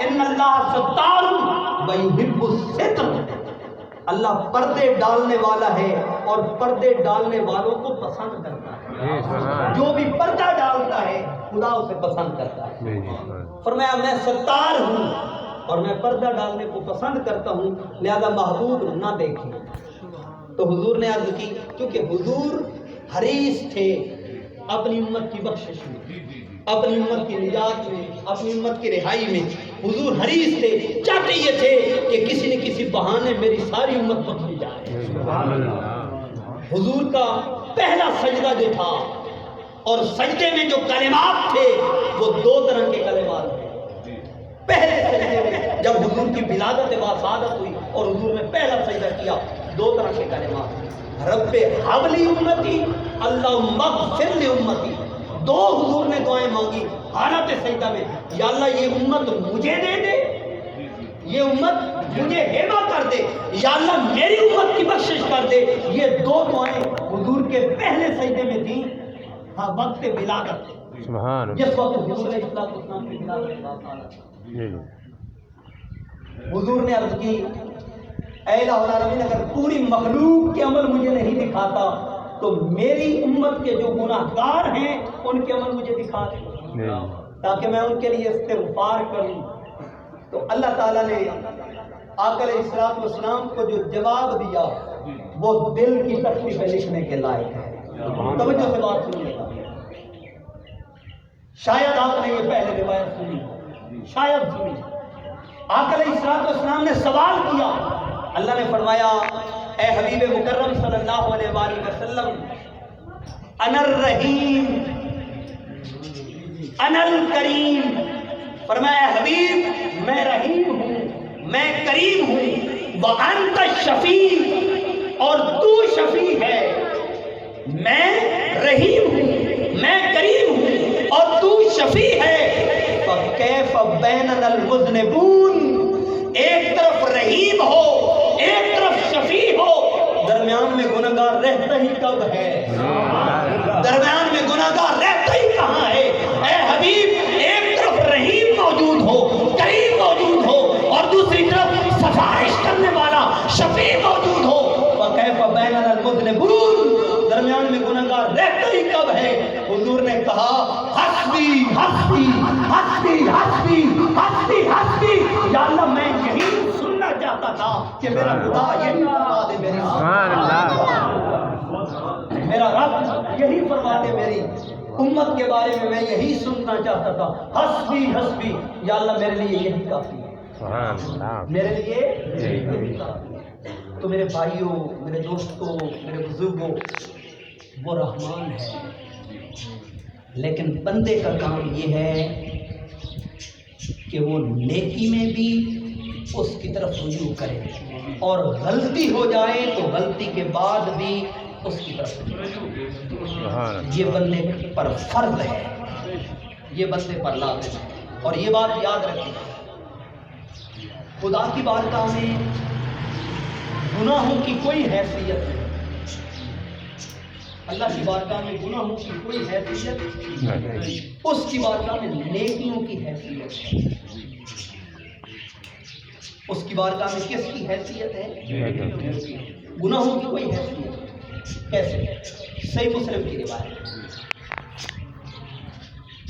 ان اللہ ستار و یحب الستر، اللہ پردے ڈالنے والا ہے اور پردے ڈالنے والوں کو پسند کرتا ہے، جو بھی پردہ ڈالتا ہے خدا اسے پسند کرتا ہے۔ فرمایا میں ستار ہوں اور میں پردہ ڈالنے کو پسند کرتا ہوں، لہذا محبوب نہ دیکھیں۔ تو حضور نے عرض کی، کیونکہ حضور حریص تھے اپنی امت کی بخشش میں، اپنی امت کی نجات میں، اپنی امت کی رہائی میں، حضور حریص تھے، چاہتے یہ تھے کہ کسی نہ کسی بہانے میری ساری امت بخشی جائے۔ حضور کا پہلا سجدہ جو تھا اور سجدے میں جو کلمات تھے وہ دو طرح کے کلمات تھے۔ پہلے سجدے میں جب حضور کی ولادت باصادت ہوئی اور حضور نے پہلا سجدہ کیا، دو طرح کے کلمات، رب ہب لی امتی، اللہم اغفر لی امتی۔ دو حضور نے دعائیں مانگی حالت سجدہ میں، یا اللہ یہ امت مجھے دے دے، یہ امت مجھے ہیبہ کر دے، یا اللہ میری امت کی بخشش کر دے۔ یہ دو دعائیں حضور کے پہلے سجدے میں تھیں، ہاں وقت ولادت، جس وقت حضور علیہ السلام کی ولادت باصادت۔ حضور نے عرض کی، اے الہ العالمین اگر پوری مخلوق کے عمل مجھے نہیں دکھاتا تو میری امت کے جو گناہ گار ہیں ان کے عمل مجھے دکھا دے تاکہ میں ان کے لیے استغفار کروں۔ تو اللہ تعالیٰ نے آقا علیہ السلام کو جو جواب دیا وہ دل کی تختی پہ لکھنے کے لائق ہے۔ توجہ سے بات سنیے گا، شاید آپ نے یہ پہلے روایت سنی، شاید سنی۔ آقا علیہ السلام نے سوال کیا، اللہ نے فرمایا اے حبیب مکرم صلی اللہ علیہ وآلہ وسلم، انا الرحیم انا الکریم، فرمایا اے حبیب میں رحیم ہوں، میں کریم ہوں، وانت الشفیع اور تو شفیع ہے۔ میں رحیم ہوں، میں کریم ہوں اور تو شفیع ہے۔ فکیف بیننا المذنبون، ایک طرف رحیم ہو ایک طرف شفیع ہو، درمیان میں گنہگار رہتا ہی کب ہے؟ درمیان میں گنہگار رہتا ہی کہاں ہے؟ اے حبیب ایک طرف رحیم موجود ہو، کریم موجود ہو اور دوسری طرف سفارش کرنے والا شفیع موجود ہو، فکیف بیننا المذنبون، درمیان میں گنہگار رہتا ہی کب ہے؟ حضور نے کہا حسبی حسبی حسبی حسبی حسبی حسبی، یا اللہ میں یہی سننا چاہتا تھا کہ میرا خدا یہی فرما دے میری، میرا رب یہی فرما دے میری امت کے بارے میں یہی سننا چاہتا تھا، حسبی حسبی، یا اللہ میرے لیے یہی کافی ہے، میرے لیے یہی کافی ہے۔ تو میرے بھائیوں، میرے دوستوں، میرے بزرگوں، وہ رحمان ہے، لیکن بندے کا کام یہ ہے کہ وہ نیکی میں بھی اس کی طرف رجوع کرے اور غلطی ہو جائے تو غلطی کے بعد بھی اس کی طرف رجوع، یہ بندے پر فرض ہے، یہ بندے پر لازم ہے۔ اور یہ بات یاد رکھیں، خدا کی بارگاہ میں گناہوں کی کوئی حیثیت نہیں، اللہ کی بارگاہ میں گناہوں کی کوئی حیثیت نہیں، اس کی بارگاہ میں نیکیوں کی حیثیت ہے۔ اس کی بارگاہ میں کس کی حیثیت ہے؟ گناہوں کی کوئی حیثیت نہیں۔ کیسے؟ صحیح مسلم کی روایت،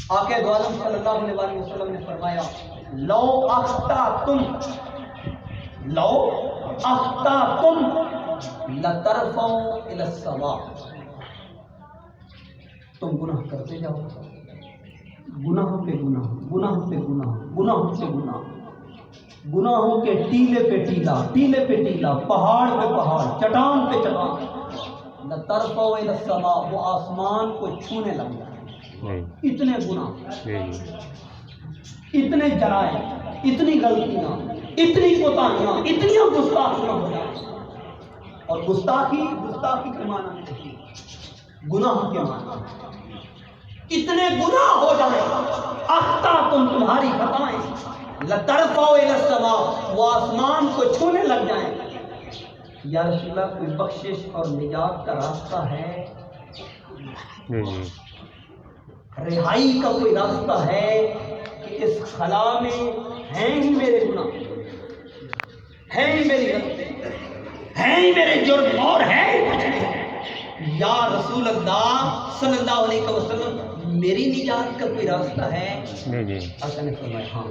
آقا دو عالم صلی اللہ علیہ وسلم نے فرمایا لو اخطأتم لترفعوا الى السماء، تم گناہ کرتے جاؤ، گناہوں پہ گناہ، گناہوں پہ گناہ، گناہوں پہ گناہ، گناہوں کے ٹیلے پہ ٹیلا، ٹیلے پہ ٹیلا، پہاڑ پہ پہاڑ، چٹان پہ چٹان، لترفعوا الى السماء، وہ آسمان کو چھونے لگ جائے۔ اتنے گناہ، اتنے جرائم، اتنی غلطیاں، اتنی کوتاہیاں، اتنی گستاخیاں ہو جائیں، اور گستاخی کے معنی نہیں، گناہ کے معنی، اتنے گناہ ہو جائیں، اخطأتم تمہاری خطائیں، لترفعوا الى السماء، وہ آسمان کو چھونے لگ جائیں۔ یا رسول اللہ کوئی بخشش اور نجات کا راستہ ہے؟ رہائی کا کوئی راستہ ہے کہ اس خلا میں ہیں ہی میرے گناہ، ہیں ہی میری غلطی، ہیں ہی میرے جرم، اور ہے ہی کچھ نہیں۔ یا رسول اللہ صلی اللہ علیہ وسلم، میری نجات کا کوئی راستہ ہے؟ حسن نے فرمایا ہاں،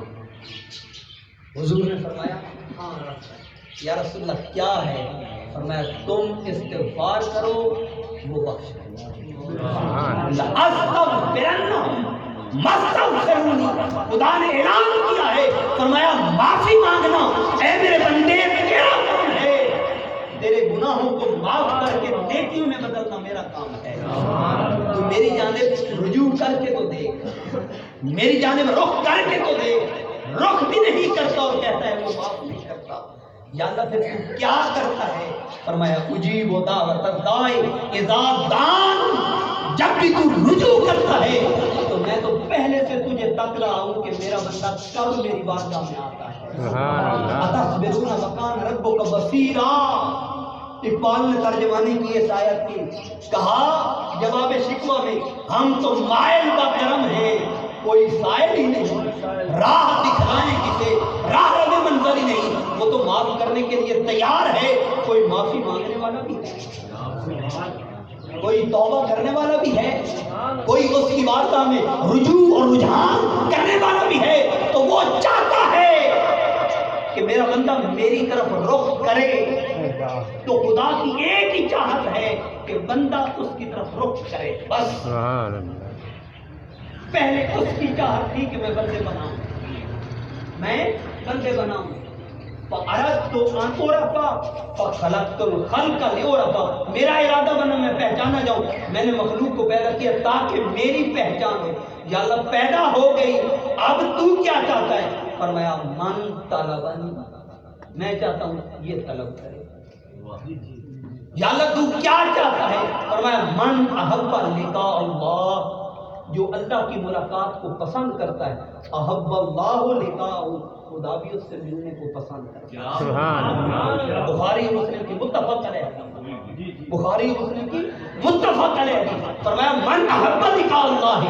حضور نے فرمایا ہاں راستہ ہے۔ یا رسول اللہ کیا ہے؟ فرمایا تم استغفار کرو وہ بخش خدا نے اعلان کیا ہے، فرمایا معافی مانگنا اے میرے بندے تیرا کام ہے، تیرے گناہوں کو معاف کر کے نیکیوں میں بدلنا میرا کام ہے۔ تو میری جانب رجوع کر کے تو دیکھ، میری جانب رخ کر کے تو دیکھ، رخ بھی نہیں کرتا اور کہتا ہے وہ معاف نہیں کرتا۔ یا اللہ پھر تو کیا کرتا ہے؟ فرمایا اجیب و دعوت الداعی اذا دعان، جب بھی تو رجوع کرتا ہے تو میں تو پہلے سے تجھے تک رہا ہوں کہ میرا بندہ کب میری بارگاہ میں آتا ہے۔ اتصبرون وکان ربک بصیرا، اقبال نے ترجمانی کی اس آیت کی، کہا جواب شکوہ میں ہم تو مائل با کرم ہیں، کوئی سائل ہی نہیں، راہ دکھائیں کسے، راہ رب منظر ہی نہیں، وہ تو معاف کرنے کے لیے تیار ہے، کوئی معافی مانگنے والا بھی ہے، کوئی توبہ کرنے والا بھی ہے، کوئی اس کی بارگاہ میں رجوع اور رجحان کرنے والا بھی ہے۔ تو وہ چاہتا ہے کہ میرا بندہ میری طرف رخ کرے، تو خدا کی ایک ہی چاہت ہے کہ بندہ اس کی طرف رخ کرے، بس۔ پہلے اس کی چاہت تھی کہ میں بندے بناؤں، میں بندے بناؤں، فَأَرَدْتُ أَنْ أُعْرَفَ فَخَلَقْتُ الْخَلْقَ لِأُعْرَفَ، میرا ارادہ بنا میں پہچانا جاؤں، میں نے مخلوق کو پیدا کیا تاکہ میری پہچان ہو۔ یا اللہ پیدا ہو گئی، اب تو کیا چاہتا ہے؟ فرمایا من طلبن، میں چاہتا ہوں یہ طلب کرے۔ یا اللہ تو کیا چاہتا ہے؟ فرمایا من احب لقاء اللہ، جو اللہ کی ملاقات کو پسند کرتا ہے، احب اللہ لقاء، خدا بھی اس سے ملنے کو پسند کرتا ہے۔ بخاری مسلم کی متفق علیہ، بخاری مسلم کی متفق علیہ، فرمایا من احب لقاء اللہ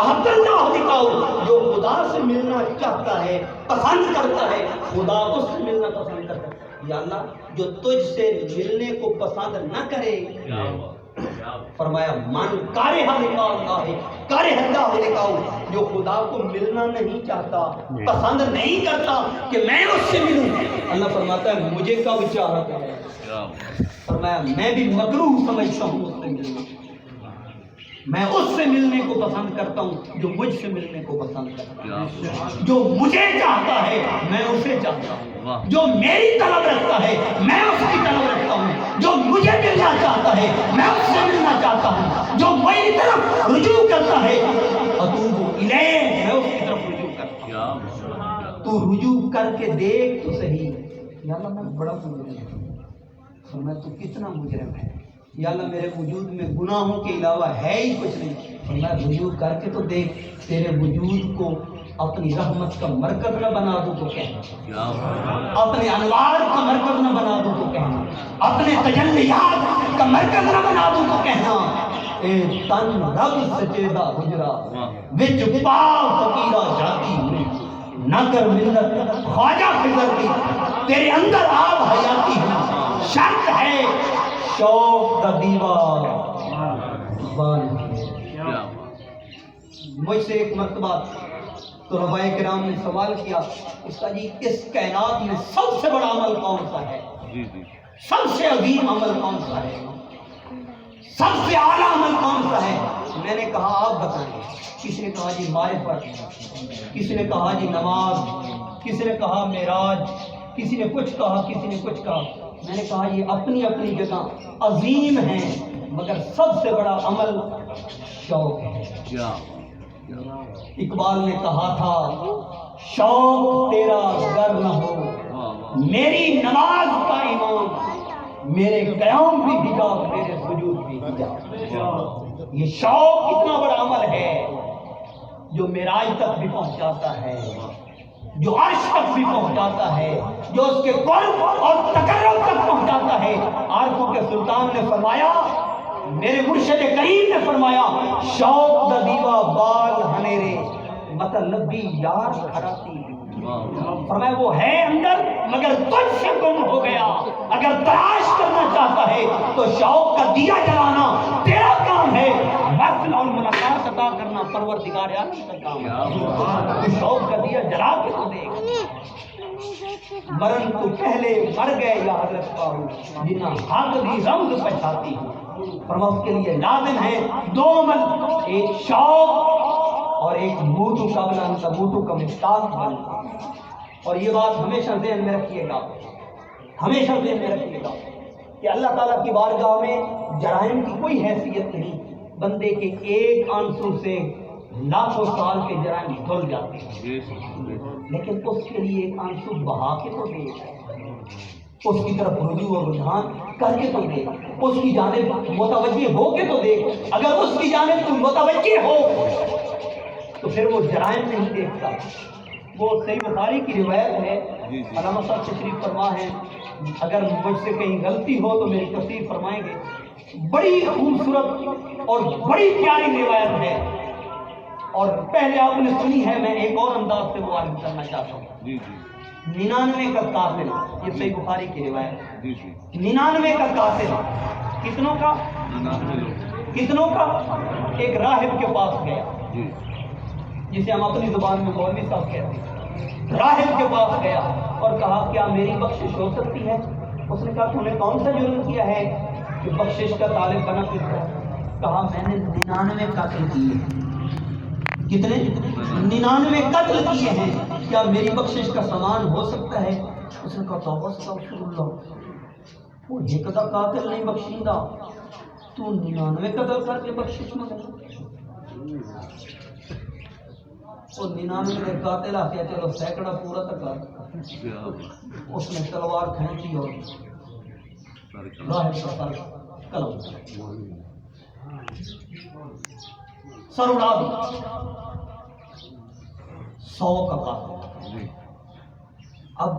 احب اللہ لقاء، جو خدا سے ملنا چاہتا ہے پسند کرتا ہے، خدا اس سے ملنا پسند کرتا ہے۔ یا اللہ جو تجھ سے ملنے کو پسند نہ کرے، فرمایا من کارہ لقاء اللہ کارہ اللہ لقاء، جو خدا کو ملنا نہیں چاہتا، پسند نہیں کرتا کہ میں اس سے ملوں، اللہ فرماتا ہے مجھے کب چاہتا ہے، فرمایا میں بھی مکروہ سمجھتا ہوں اس سے ملنا، میں اس سے ملنے کو پسند کرتا ہوں جو مجھ سے ملنے کو پسند کرتا ہے، جو مجھے چاہتا ہے میں اسے چاہتا ہوں، جو میری طلب رکھتا ہے میں اس کی طلب رکھتا ہوں، جو مجھے ملنا چاہتا ہے میں اس سے ملنا چاہتا ہوں، جو میری طرف رجوع کرتا ہے اتوب الیہ، میں اس کی طرف رجوع کرتا ہوں۔ تو رجوع کر کے دیکھ تو صحیح، یا اللہ میں بڑا مجرم ہوں، فرمایا تو کتنا مجرم ہے، یا اللہ میرے وجود میں گناہوں کے علاوہ ہے ہی کچھ نہیں، فرمایا رجوع کر کے تو دیکھ، تیرے وجود کو اپنی رحمت کا مرکز نہ بنا دوں تو کہنا، اپنے انوار کا مرکز نہ بنا دوں تو کہنا، اپنے تجلیات کا مرکز نہ بنا دوں تو کہنا، اے تن رب سچیدہ حجرا وچ پا فقیرہ جاتی ہوئی، نہ کر منت خواجہ فضل کی، تیرے اندر آب حیاتی ہوئی، شرط ہے شوق کا دیوار بان۔ مجھ سے ایک مرتبہ طلباء کرام نے سوال کیا، استاد جی اس کائنات میں سب سے بڑا عمل کون سا ہے، سب سے عظیم عمل کون سا ہے، سب سے اعلیٰ عمل کون سا ہے؟ میں نے کہا آپ بتائیں، کسی نے کہا جی معرفت، کسی نے کہا جی نماز، کسی نے کہا معراج، کسی نے کچھ کہا، کسی نے کچھ کہا۔ میں نے کہا یہ اپنی اپنی جگہ عظیم ہیں، مگر سب سے بڑا عمل شوق ہے۔ اقبال نے کہا تھا شوق تیرا گر نہ ہو میری نماز کا امام، میرے قیام بھی حجاب میرے سجود بھی حجاب۔ یہ شوق اتنا بڑا عمل ہے جو معراج تک بھی پہنچاتا ہے، جو عرش تک بھی پہنچاتا ہے، جو اس کے قرب اور تقرب تک پہنچاتا ہے۔ عارفوں کے سلطان نے فرمایا، میرے مرشد کریم نے فرمایا، شوق دا دیوا بال ہنیرے مطلب بھی یار کھڑاتی ہے. فرمایا وہ ہے اندر مگر تجھ سے گم ہو گیا. اگر تلاش کرنا چاہتا ہے تو شوق کا دیا جلانا تیرا کام ہے. محفل اور ملاقات عطا کرنا پروردگار عالم کا کام ہے. تو شوق کا دیا جلا کے تو دیکھ. مرن تو پہلے مر گئے یا حضرت فاروق جنا حق بھی رمز پہچاتی ہے. فرمایا اس کے لیے لازم ہے دو عمل, ایک شوق اور ایک موتو قبل ان کا موتو کا مستاق بننا. اور یہ بات ہمیشہ ذہن میں رکھیے گا, ہمیشہ ذہن میں رکھیے گا کہ اللہ تعالیٰ کی بارگاہ میں جرائم کی کوئی حیثیت نہیں. بندے کے ایک آنسو سے لاکھوں سال کے جرائم دھل جاتے ہیں, لیکن اس کے لیے ایک آنسو بہا کے تو دے, اس کی طرف رجوع اور رجحان کر کے تو دیکھ, اس کی جانب متوجہ ہو کے تو دیکھ. اگر اس کی جانب تم متوجہ ہو تو پھر وہ جرائم نہیں دیکھتا. وہ صحیح بخاری کی روایت ہے, علامہ صاحب تشریف فرما ہے, اگر مجھ سے کہیں غلطی ہو تو میری تصحیح فرمائیں گے. بڑی خوبصورت اور بڑی پیاری روایت ہے, اور پہلے آپ نے سنی ہے, میں ایک اور انداز سے وہ عرض کرنا چاہتا ہوں. 99 کا قاتل, یہ صحیح بخاری کی روایت. 99 کا قاتل, کتنوں کا؟ کتنوں کا؟ ایک راہب کے پاس گیا, جسے ہم اپنی زبان میں مولوی صاحب کہتے ہیں. راہب کے پاس گیا اور کہا کیا میری بخشش ہو سکتی ہے؟ اس نے کہا تم نے کون سا جرم کیا ہے کہ بخشش کا طالب بنا پھرتا ہے؟ کہا میں نے 99 قتل کیے. کتنے؟ 99 قتل کیے ہیں, کیا میری بخشش کا سامان ہو سکتا ہے؟ اس نے کہا توبہ استغفر اللہ, وہ ایک دا قاتل نہیں بخشیندہ, تو 99 قتل کر کے بخشش مانگے. اور 99 میں قاتل آ کے چلو سینکڑا پورا تک آ. اس نے تلوار کھینچی اور راہب کا سر قلم سر اڑا دیا. 100 کا قاتل اب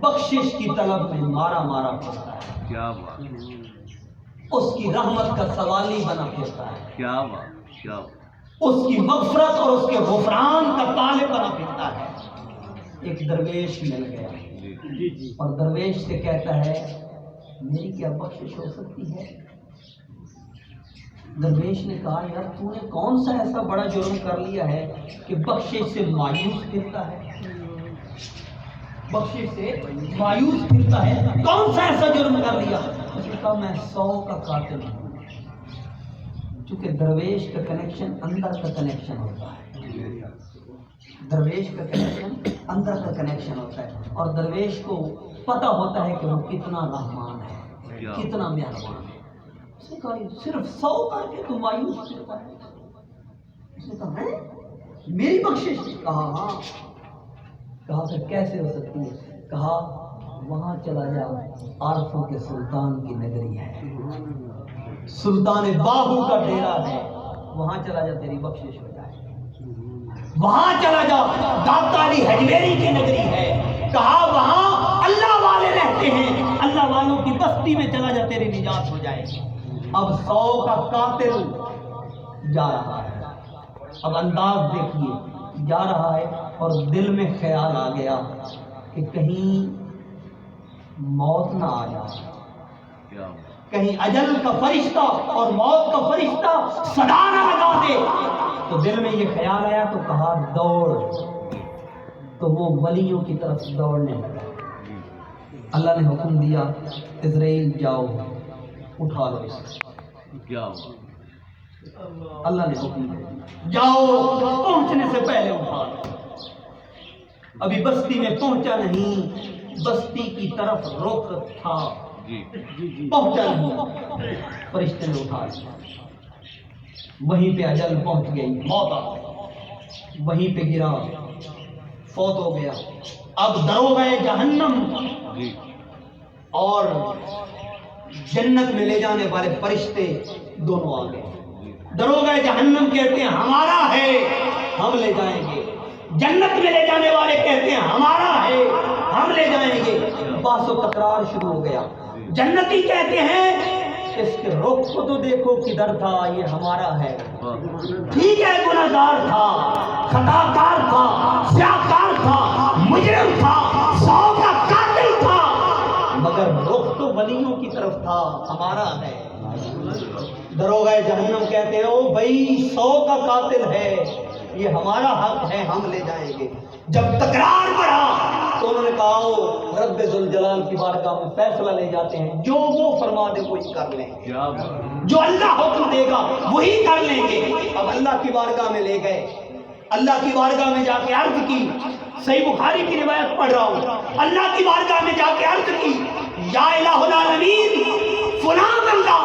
بخشش کی طلب میں مارا مارا پھرتا ہے. کیا بات, اس کی رحمت کا سوالی بنا پھرتا ہے. کیا بات, کیا بات, اس کی مغفرت اور اس کے غفران کا طالب بنا پھرتا ہے. ایک درویش مل گیا اور درویش سے کہتا ہے میری کیا بخشش ہو سکتی ہے؟ درویش نے کہا یار تو نے کون سا ایسا بڑا جرم کر لیا ہے کہ بخشش سے مایوس پھرتا ہے؟ بخشش سے مایوس پھرتا ہے, کون سا ایسا جرم کر لیا؟ اس نے کہا میں 100 کا قاتل ہوں. چونکہ درویش کا کنیکشن اندر کا کنیکشن ہوتا ہے, درویش کا کنیکشن اندر کا کنیکشن ہوتا ہے, اور درویش کو پتہ ہوتا ہے کہ وہ کتنا رحمان ہے, کتنا مہربان ہے. اس نے کہا صرف 100 کر کے تو مایوس ہوتا ہے؟ اس نے کہا ہے میری بخشش؟ کہا ہاں. کہا پھر کیسے ہو سکتی ہے؟ کہا وہاں چلا جا, عارفوں کے سلطان کی نگری ہے, سلطان باہو کا ڈیرا ہے, وہاں چلا جا تیری بخشش ہو جائے. وہاں چلا جا, داتا علی حجویری کی نگری ہے. کہا وہاں اللہ والے رہتے ہیں, اللہ والوں کی بستی میں چلا جا تیری نجات ہو جائے. اب 100 کا قاتل جا رہا ہے, اب انداز دیکھیے, جا رہا ہے اور دل میں خیال آ گیا کہ کہیں موت نہ آ جائے, کہیں اجل کا فرشتہ اور موت کا فرشتہ صدا نہ لگا دے. تو دل میں یہ خیال آیا تو کہا دوڑ. تو وہ ولیوں کی طرف دوڑنے لگا. اللہ نے حکم دیا عزرائیل جاؤ اٹھا لو اسے. اللہ نے حکم دیا جاؤ, پہنچنے سے پہلے اٹھا لو. ابھی بستی میں پہنچا نہیں, بستی کی طرف رخ تھا, پہنچا نہیں, فرشتے نے اٹھا لیا. وہیں پہ اجل پہنچ گئی, موت آ گئی, وہیں پہ گرا, فوت ہو گیا. اب دروغہ جہنم اور جنت میں لے جانے والے فرشتے دونوں آ گئے. دروغہ جہنم کہتے ہیں ہمارا ہے, ہم لے جائیں گے. جنت میں لے جانے والے کہتے ہیں ہمارا ہے, ہم لے جائیں گے. بحث و تکرار شروع ہو گیا. جنتی کہتے ہیں اس کے رخ کو تو دیکھو کدھر تھا، یہ ہمارا ہے۔ ٹھیک ہے گنہگار تھا، خطا کار تھا، سیاہکار تھا، مجرم تھا، 100 کا قاتل تھا، مگر رخ تو ولیوں کی طرف تھا، ہمارا ہے۔ دروغہ جہنم کہتے ہیں او بھائی 100 کا قاتل ہے، یہ ہمارا حق ہے، ہم لے جائیں گے۔ جب تکرار بڑھا تو انہوں نے کہا رب ذوالجلال کی بارگاہ میں فیصلہ لے جاتے ہیں، جو وہ فرما دے وہی کر لیں گے، جو اللہ حکم دے گا وہی کر لیں گے۔ اب اللہ کی بارگاہ میں لے گئے، اللہ کی بارگاہ میں جا کے عرض کی، صحیح بخاری کی روایت پڑھ رہا ہوں، اللہ کی بارگاہ میں جا کے عرض کی یا الہ العالمین فلاں بندہ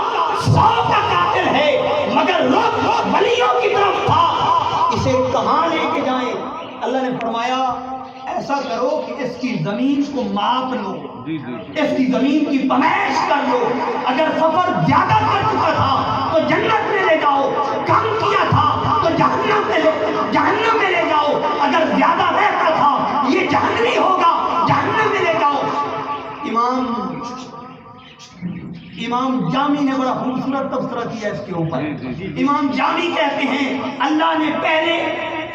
100 کا قاتل ہے مگر رخ ولیوں کی طرف تھا، اسے کہاں لے کے جائیں؟ اللہ نے فرمایا ایسا کرو کہ اس کی زمین کو ماپ لو، اس کی زمین کی پیمائش کر لو، اگر سفر زیادہ کر چکا تھا تو جنت میں لے جاؤ، کم کیا تھا تو جہنم میں لے جاؤ، اگر زیادہ رہتا تھا یہ جہنمی ہوگا، جہنم میں لے جاؤ۔ امام جامی نے بڑا خوبصورت تبصرہ کیا اس کے اوپر۔ امام جامی کہتے ہیں اللہ نے پہلے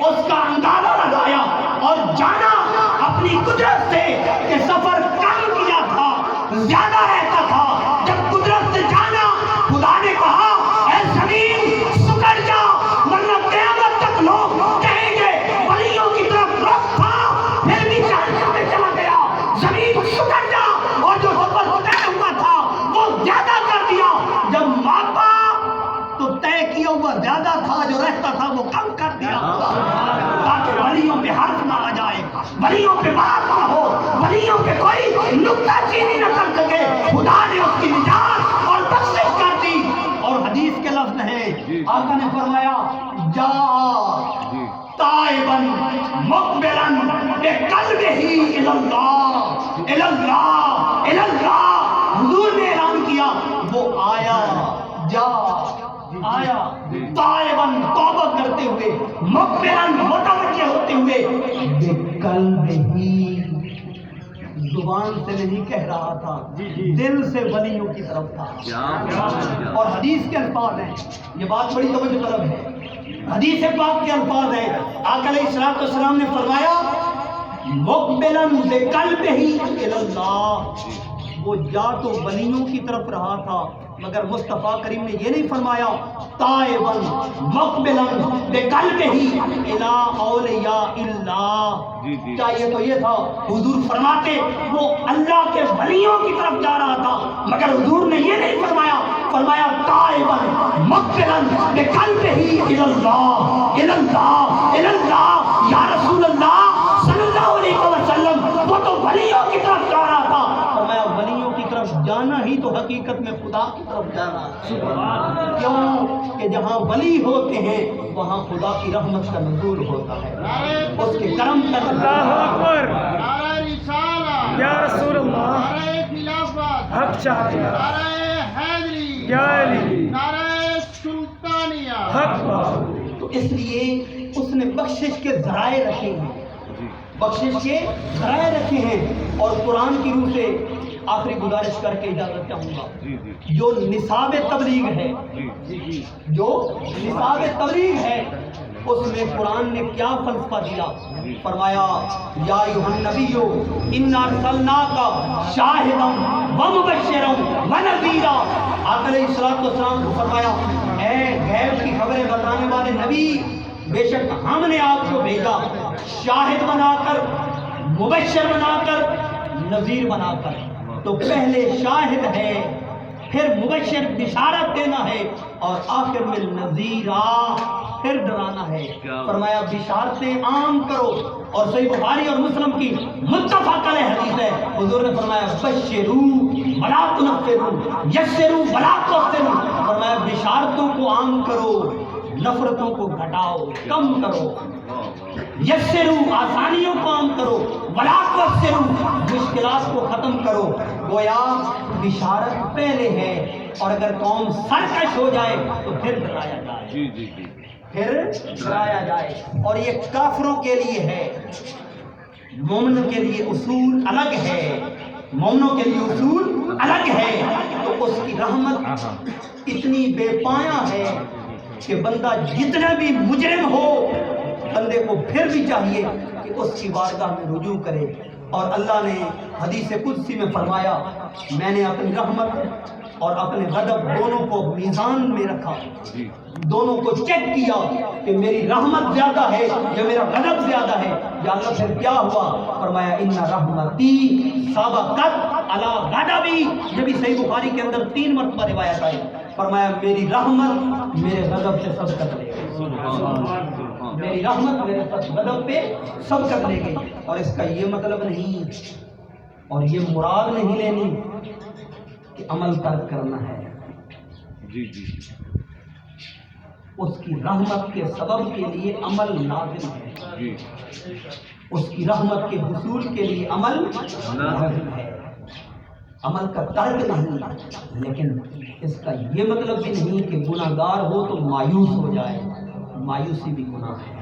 اس کا اندازہ لگایا اور جانا اپنی قدرت سے کہ سفر کم کیا تھا، زیادہ رہتا تھا، جب قدرت سے جانا خدا نے کہا اے زمین سکڑ جا، ورنہ قیامت تک لوگ کہیں گے ولیوں کی طرف رخ تھا پھر بھی جہنم میں چلا گیا، زمین سکڑ جا، اور جو سفر طے ہوا تھا وہ زیادہ کر دیا، جب ماپا تو طے کیا ہوا زیادہ تھا، جو رہتا تھا وہ کم کر دیا، تاکہ ولیوں پہ حرف نہ آ جائے، ولیوں پہ بات نہ ہو، ولیوں پہ کوئی نکتہ چینی نہ کر سکے۔ خدا نے اس کی نجات اور بخشش کر دی، اور حدیث کے لفظ ہیں آقا نے فرمایا جا تائبا مقبلا بقلبہ الی اللہ الی اللہ الی اللہ، حضور نے اعلان کیا وہ آیا، آیا تائباً توبہ کرتے ہوئے، مقبلاً متوجہ ہوتے ہوئے، بقلبہ زبان سے نہیں کہہ رہا تھا، دل سے ولیوں کی طرف تھا۔ اور حدیث کے الفاظ ہیں، یہ بات بڑی توجہ طلب ہے، حدیث پاک کے الفاظ ہیں، آقا علیہ السلام نے فرمایا مقبلاً بقلبہ الی اللہ، وہ جا تو ولیوں کی طرف رہا تھا مگر مصطفیٰ کریم نے یہ نہیں فرمایا تائباً مقبلاً بقلبہ الی اولیاء اللہ، چاہیے تو یہ تھا حضور فرماتے وہ اللہ کے ولیوں کی طرف جا رہا تھا، مگر حضور نے یہ نہیں فرمایا، فرمایا تائباً مقبلاً بقلبہ الی اللہ الی اللہ الی اللہ، یا رسول اللہ صلی اللہ علیہ وسلم وہ تو ولیوں کی طرف جا رہا تھا، فرمایا ولیوں کی طرف جانا ہی تو حقیقت میں خدا کی طرف جانا ہے، کیوں کہ جہاں ولی ہوتے ہیں وہاں خدا کی رحمت کا نزول ہوتا ہے، اس کے کرم کا اللہ اکبر، یا رسول اللہ، حق چاہتے ہیں، یا علی، حق بات۔ تو اس لیے اس نے بخشش کے ذرائع رکھے ہیں، بخشش کے ذرائع رکھے ہیں، اور قرآن کی روح سے آخری گزارش کر کے اجازت چاہوں گا، جو نصاب تبلیغ ہے، جو نصاب تبلیغ ہے اس میں قرآن نے کیا فلسفہ دیا، فرمایا یا ایھا النبی انا ارسلناک شاہدا ومبشرا ونذیرا، آقا علیہ السلام کو فرمایا اے غیب کی خبریں بتانے والے نبی، بے شک ہم نے آپ کو بھیجا شاہد بنا کر، مبشر بنا کر، نذیر بنا کر۔ تو پہلے شاہد ہے، پھر مبشر بشارت دینا ہے، اور آخر میں نذیرا پھر ڈرانا ہے۔ فرمایا بشارتیں عام کرو، اور صحیح بخاری اور مسلم کی متفق علیہ حدیث ہے، حضور نے فرمایا بشروا ولا تنفروا یسروا ولا تعسروا، فرمایا بشارتوں کو عام کرو، نفرتوں کو گھٹاؤ، کم کرو، یسروا آسانیوں کو عام کرو، ولا تعسروا مشکلات کو ختم کرو۔ گویا بشارت پہلے ہے، اور اگر قوم سرکش ہو جائے تو پھر ڈرایا جائے، پھر ڈرایا جائے، اور یہ کافروں کے لیے ہے، مومنوں کے لیے اصول الگ ہے، مومنوں کے لیے اصول الگ ہے۔ تو اس کی رحمت اتنی بے پایا ہے کہ بندہ جتنا بھی مجرم ہو بندے کو پھر بھی چاہیے کہ اس کی بارگاہ میں رجوع کرے. اور اللہ نے حدیث قدسی میں فرمایا میں نے اپنی رحمت اور اپنے غضب دونوں کو میزان میں رکھا, دونوں کو چیک کیا کہ میری رحمت زیادہ ہے یا میرا غضب زیادہ ہے. یا اللہ پھر کیا ہوا؟ فرمایا ان رحمتی سبقت علی غضبی. یہ بھی صحیح بخاری کے اندر 3 مرتبہ روایت آئی. فرمایا میری رحمت میرے غضب سے سبقت لے گئی, میری رحمت میرے غضب پہ سبقت لے گئی. اور اس کا یہ مطلب نہیں اور یہ مراد نہیں لینی کہ عمل ترک کرنا ہے. اس کی رحمت کے سبب کے لیے عمل لازم ہے, اس کی رحمت کے حصول کے لیے عمل لازم ہے, عمل کا ترک نہیں. لیکن اس کا یہ مطلب بھی نہیں کہ گناہ گار ہو تو مایوس ہو جائے, مایوسی بھی گناہ ہے.